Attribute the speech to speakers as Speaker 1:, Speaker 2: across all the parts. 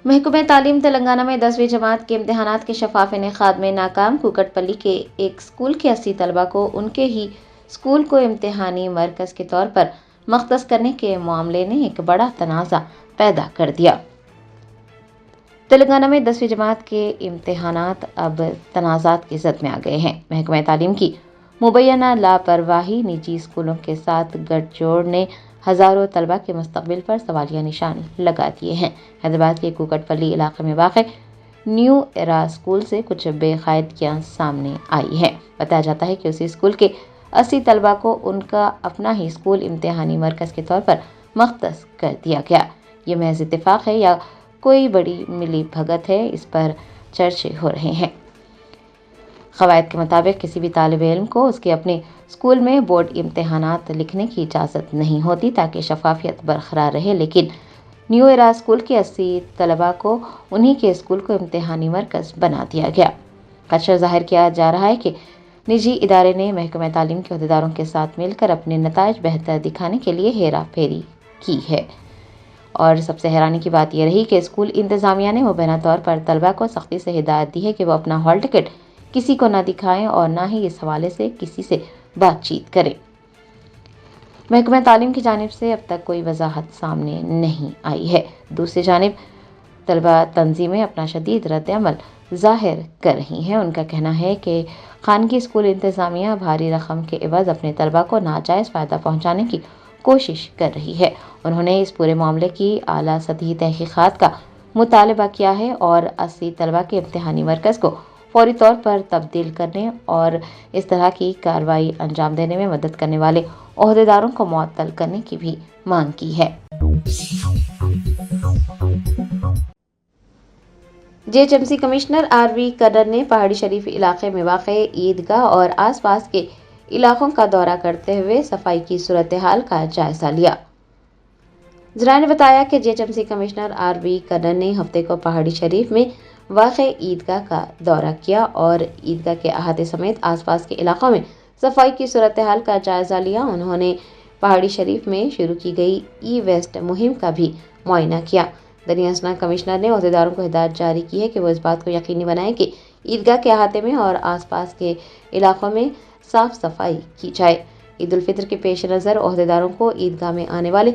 Speaker 1: محکمہ تعلیم تلنگانہ میں 10ویں جماعت کے امتحانات کے شفاف انعقاد میں ناکام کوکٹ پلی کے ایک اسکول کے 80 طلبہ کو ان کے ہی اسکول کو امتحانی مرکز کے طور پر مختص کرنے کے معاملے نے ایک بڑا تنازع پیدا کر دیا۔ تلنگانہ میں 10ویں جماعت کے امتحانات اب تنازعات کی زد میں آ گئے ہیں۔ محکمہ تعلیم کی مبینہ لاپرواہی نجی اسکولوں کے ساتھ گٹھ جوڑ نے ہزاروں طلبہ کے مستقبل پر سوالیہ نشان لگا دیے ہیں۔ حیدرآباد کے کوکٹ پلی علاقے میں واقع نیو ایرا اسکول سے کچھ بے قاعدگیاں سامنے آئی ہیں۔ بتایا جاتا ہے کہ اسی اسکول کے 80 طلبہ کو ان کا اپنا ہی اسکول امتحانی مرکز کے طور پر مختص کر دیا گیا۔ یہ محض اتفاق ہے یا کوئی بڑی ملی بھگت ہے، اس پر چرچے ہو رہے ہیں۔ قواعد کے مطابق کسی بھی طالب علم کو اس کے اپنے اسکول میں بورڈ امتحانات لکھنے کی اجازت نہیں ہوتی تاکہ شفافیت برقرار رہے، لیکن نیو ایرا اسکول کے 80 طلبہ کو انہی کے اسکول کو امتحانی مرکز بنا دیا گیا۔ خدشہ ظاہر کیا جا رہا ہے کہ نجی ادارے نے محکمہ تعلیم کے عہدیداروں کے ساتھ مل کر اپنے نتائج بہتر دکھانے کے لیے ہیرا پھیری کی ہے، اور سب سے حیرانی کی بات یہ رہی کہ اسکول انتظامیہ نے مبینہ طور پر طلبہ کو سختی سے ہدایت دی ہے کہ وہ اپنا ہال ٹکٹ کسی کو نہ دکھائیں اور نہ ہی اس حوالے سے کسی سے بات چیت کریں۔ محکمہ تعلیم کی جانب سے اب تک کوئی وضاحت سامنے نہیں آئی ہے۔ دوسری جانب طلبہ تنظیمیں اپنا شدید رد عمل ظاہر کر رہی ہیں۔ ان کا کہنا ہے کہ خانگی اسکول انتظامیہ بھاری رقم کے عوض اپنے طلبہ کو ناجائز فائدہ پہنچانے کی کوشش کر رہی ہے۔ انہوں نے اس پورے معاملے کی اعلیٰ سطحی تحقیقات کا مطالبہ کیا ہے اور 80 طلبہ کے امتحانی مرکز کو فوری طور پر تبدیل کرنے اور اس طرح کی کارروائی انجام دینے میں مدد کرنے والے عہدیداروں کو معطل کرنے کی بھی مانگ کی ہے۔ G H M C commissioner R V کنر نے پہاڑی شریف علاقے میں واقع عیدگاہ اور آس پاس کے علاقوں کا دورہ کرتے ہوئے صفائی کی صورتحال کا جائزہ لیا۔ ذرائع نے بتایا کہ G H M C commissioner R V کنر نے ہفتے کو پہاڑی شریف میں واقع عیدگاہ کا دورہ کیا اور عیدگاہ کے احاطے سمیت آس پاس کے علاقوں میں صفائی کی صورتحال کا جائزہ لیا۔ انہوں نے پہاڑی شریف میں شروع کی گئی ای ویسٹ مہم کا بھی معائنہ کیا۔ دریں اثنا کمشنر نے عہدیداروں کو ہدایت جاری کی ہے کہ وہ اس بات کو یقینی بنائیں کہ عیدگاہ کے احاطے میں اور آس پاس کے علاقوں میں صاف صفائی کی جائے۔ عید الفطر کے پیش نظر عہدیداروں کو عیدگاہ میں آنے والے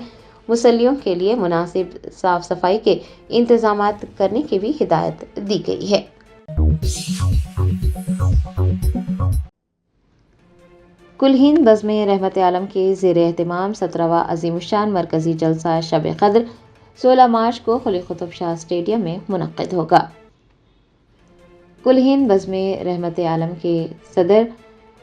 Speaker 1: مصلیوں کے لیے مناسب صاف صفائی کے انتظامات کرنے کی بھی ہدایت دی گئی ہے۔ کل ہند بزم رحمت عالم کے زیر اہتمام 17واں عظیم الشان مرکزی جلسہ شب قدر 16 مارچ کو قلی قطب شاہ اسٹیڈیم میں منعقد ہوگا۔ کل ہند بزم رحمت عالم کے صدر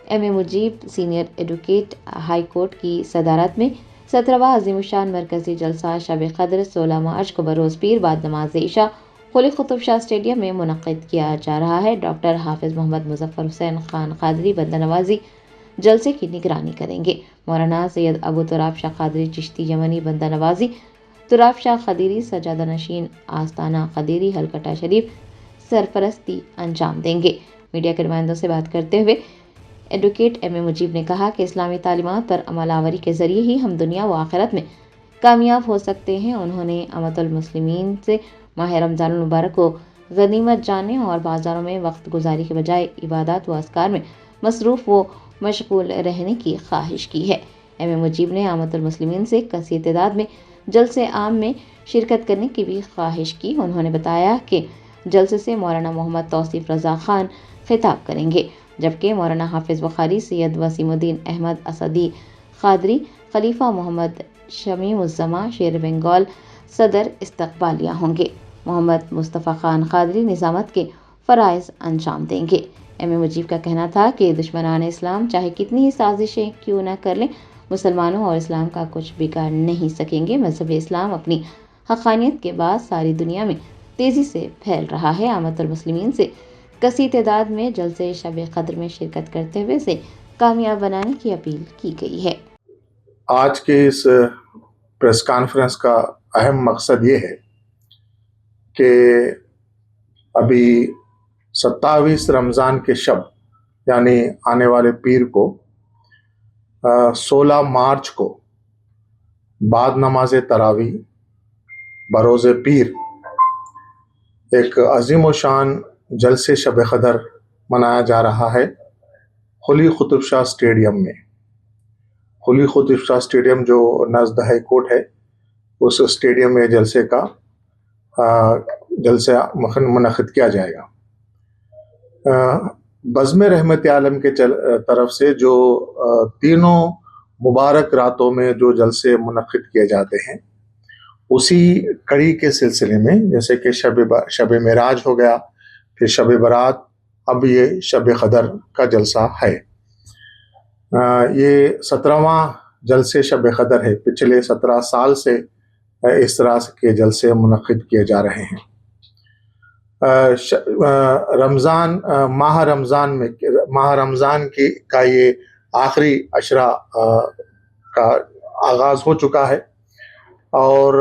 Speaker 1: M A Mujeeb senior advocate high court کی صدارت میں 17واں عظیم الشان مرکزی جلسہ شب قدر 16 مارچ کو بروز پیر بعد نماز عشاء قلی قطب شاہ اسٹیڈیم میں منعقد کیا جا رہا ہے۔ ڈاکٹر حافظ محمد مظفر حسین خان قادری بندہ نوازی جلسے کی نگرانی کریں گے۔ مولانا سید ابو تراب شاہ قادری چشتی یمنی بندہ نوازی، تراب شاہ قدیری سجادہ نشین آستانہ قدیری ہلکٹہ شریف سرپرستی انجام دیں گے۔ میڈیا کے نمائندوں سے بات کرتے ہوئے ایڈوکیٹ ایم اے مجیب نے کہا کہ اسلامی تعلیمات پر عمل آوری کے ذریعے ہی ہم دنیا و آخرت میں کامیاب ہو سکتے ہیں۔ انہوں نے امت المسلمین سے ماہ رمضان المبارک کو غنیمت جاننے اور بازاروں میں وقت گزاری کے بجائے عبادات و اذکار میں مصروف و مشغول رہنے کی خواہش کی ہے۔ ایم اے مجیب نے امت المسلمین سے کثیر تعداد میں جلسے عام میں شرکت کرنے کی بھی خواہش کی۔ انہوں نے بتایا کہ جلسے سے مولانا محمد توصیف رضا خان خطاب کریں گے، جبکہ مولانا حافظ بخاری، سید وسیم الدین احمد اسدی قادری، خلیفہ محمد شمیم الزماں شیر بنگال صدر استقبالیہ ہوں گے۔ محمد مصطفیٰ خان قادری نظامت کے فرائض انجام دیں گے۔ ایم اے مجیب کا کہنا تھا کہ دشمنان اسلام چاہے کتنی ہی سازشیں کیوں نہ کر لیں، مسلمانوں اور اسلام کا کچھ بگاڑ نہیں سکیں گے۔ مذہب اسلام اپنی حقانیت کے بعد ساری دنیا میں تیزی سے پھیل رہا ہے۔ امت المسلمین سے کثیر تعداد میں جلسے شب قدر میں شرکت کرتے ہوئے اسے کامیاب بنانے کی اپیل کی گئی ہے۔
Speaker 2: آج کے اس پریس کانفرنس کا اہم مقصد یہ ہے کہ ابھی 27 رمضان کے شب یعنی آنے والے پیر کو 16 مارچ کو بعد نماز تراویح بروز پیر ایک عظیم و شان جلسے شب قدر منایا جا رہا ہے قلی قطب شاہ اسٹیڈیم میں. قلی قطب شاہ اسٹیڈیم جو نزد ہائی کورٹ ہے، اس اسٹیڈیم میں جلسہ منعقد کیا جائے گا. بزم رحمت عالم کے طرف سے جو تینوں مبارک راتوں میں جو جلسے منعقد کیے جاتے ہیں، اسی کڑی کے سلسلے میں جیسے کہ شب معراج ہو گیا، پھر شب برات، اب یہ شب قدر کا جلسہ ہے. یہ 17واں جلسے شب قدر ہے. پچھلے 17 سال سے اس طرح کے جلسے منعقد کیے جا رہے ہیں. ماہ رمضان کا یہ آخری عشرہ کا آغاز ہو چکا ہے، اور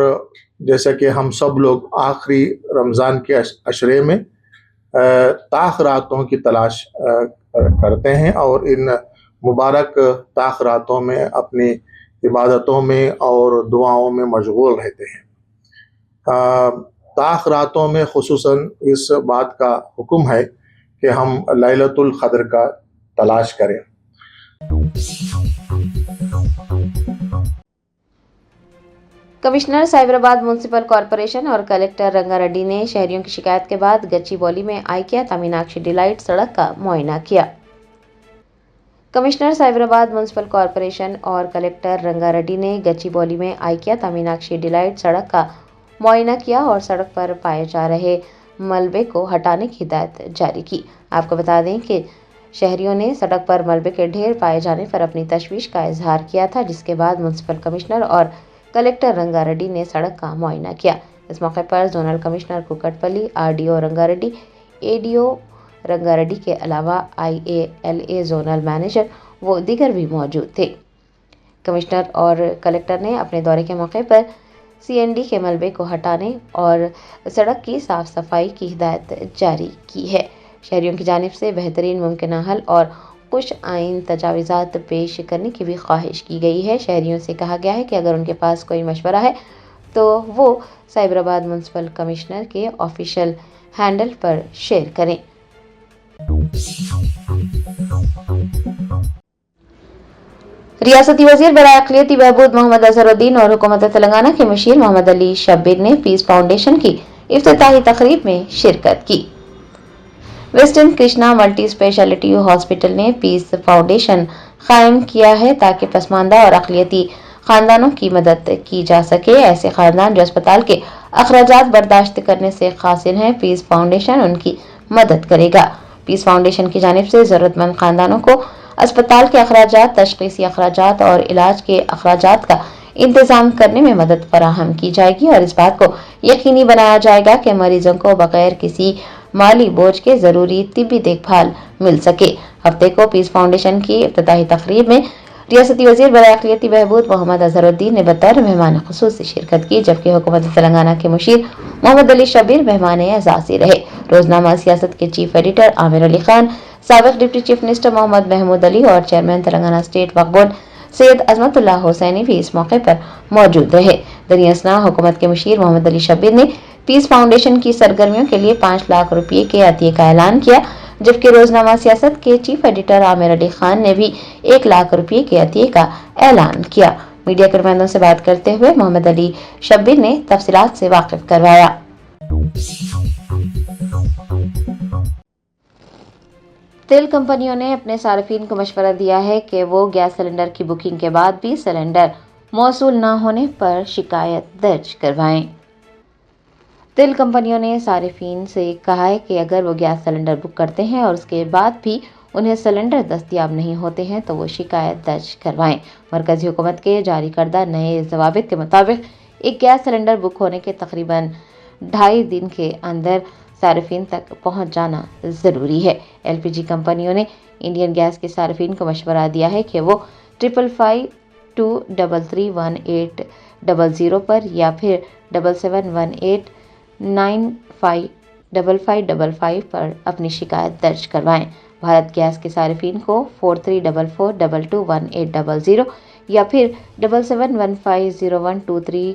Speaker 2: جیسا کہ ہم سب لوگ آخری رمضان کے عشرے میں تاخراتوں کی تلاش کرتے ہیں، اور ان مبارک تاخراتوں میں اپنی عبادتوں میں اور دعاؤں میں مشغول رہتے ہیں. تاخراتوں میں خصوصاً اس بات کا حکم ہے کہ ہم لیلۃ القدر کا تلاش کریں.
Speaker 1: کمشنر سائبرآباد میونسپل کارپوریشن اور کلکٹر رنگا ریڈی نے شہریوں کی شکایت کے بعد گچی بولی میں آئیکیا میناکشی ڈیلائٹ سڑک کا معائنہ کیا. کمشنر سائبرآباد میونسپل کارپوریشن اور کلکٹر رنگا ریڈی نے گچی بولی میں آئیکیا میناکشی ڈیلائٹ سڑک کا معائنہ کیا اور سڑک پر پائے جا رہے ملبے کو ہٹانے کی ہدایت جاری کی. آپ کو بتا دیں کہ شہریوں نے سڑک پر ملبے کے ڈھیر پائے جانے پر اپنی تشویش کا اظہار کیا تھا، جس کے بعد میونسپل کمشنر اور کلکٹر رنگا ریڈی نے سڑک کا معائنہ کیا. اس موقع پر زونل کمشنر کوکٹ پلی، RDO رنگا ریڈی، ADO رنگا ریڈی کے علاوہ IALA زونل مینیجر و دیگر بھی موجود تھے. کمشنر اور کلکٹر نے اپنے دورے کے موقع پر CND کے ملبے کو ہٹانے اور سڑک کی صاف صفائی کی ہدایت جاری کی ہے. شہریوں کی جانب سے بہترین ممکنہ حل اور خوش آئند تجاویزات پیش کرنے کی بھی خواہش کی گئی ہے. شہریوں سے کہا گیا ہے کہ اگر ان کے پاس کوئی مشورہ ہے تو وہ سائبرآباد میونسپل کمشنر کے آفیشیل ہینڈل پر شیئر کریں. ریاستی وزیر برائے اقلیتی بہبود محمد اظہر الدین اور حکومت تلنگانہ کے مشیر محمد علی شبیر نے پیس فاؤنڈیشن کی افتتاحی تقریب میں شرکت کی. Western Krishna multi specialty hospital نے پیس فاؤنڈیشن قائم کیا ہے تاکہ پسماندہ اور اقلیتی خاندانوں کی مدد کی جا سکے. ایسے خاندان جو اسپتال کے اخراجات برداشت کرنے سے قاصر ہیں، پیس فاؤنڈیشن ان کی مدد کرے گا. پیس فاؤنڈیشن کی جانب سے ضرورت مند خاندانوں کو اسپتال کے اخراجات، تشخیصی اخراجات اور علاج کے اخراجات کا انتظام کرنے میں مدد فراہم کی جائے گی، اور اس بات کو یقینی بنایا جائے گا کہ مریضوں کو بغیر کسی مالی بوجھ کے ضروری طبی دیکھ بھال مل سکے. ہفتے کو پیس فاؤنڈیشن کی افتتاحی تقریب میں ریاستی وزیر برائے اقلیتی بہبود محمد اظہر الدین نے بطور مہمان خصوصی شرکت کی، جبکہ حکومت تلنگانہ کے مشیر محمد علی شبیر مہمان اعزازی رہے. روزنامہ سیاست کے چیف ایڈیٹر عامر علی خان، سابق ڈپٹی چیف منسٹر محمد محمود علی اور چیئرمین تلنگانہ اسٹیٹ وقف بورڈ سید عظمت اللہ حسینی بھی اس موقع پر موجود رہے. دریں اثنا حکومت کے مشیر محمد علی شبیر نے پیس فاؤنڈیشن کی سرگرمیوں کے لیے 5 لاکھ روپے کے عطیے کا اعلان کیا، جبکہ روزنامہ سیاست کے چیف ایڈیٹر عامر علی خان نے بھی 1 لاکھ روپے کے عطیے کا اعلان کیا. میڈیا کے نمائندوں سے بات کرتے ہوئے محمد علی شبیر نے تفصیلات سے واقف کروایا. تیل کمپنیوں نے اپنے صارفین کو مشورہ دیا ہے کہ وہ گیس سلنڈر کی بکنگ کے بعد بھی سلنڈر موصول نہ ہونے پر شکایت درج کروائیں. تیل کمپنیوں نے صارفین سے کہا ہے کہ اگر وہ گیس سلنڈر بک کرتے ہیں اور اس کے بعد بھی انہیں سلنڈر دستیاب نہیں ہوتے ہیں تو وہ شکایت درج کروائیں. مرکزی حکومت کے جاری کردہ نئے ضوابط کے مطابق ایک گیس سلنڈر بک ہونے کے تقریباً 2.5 دن کے اندر صارفین تک پہنچ جانا ضروری ہے. LPG کمپنیوں نے انڈین گیس کے صارفین کو مشورہ دیا ہے کہ وہ 5552331800 پر یا پھر 7718955555 پر اپنی شکایت درج کروائیں. بھارت گیس کے صارفین کو 4344221800 یا پھر 77150123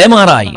Speaker 3: MRI,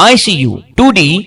Speaker 3: ICU, 2D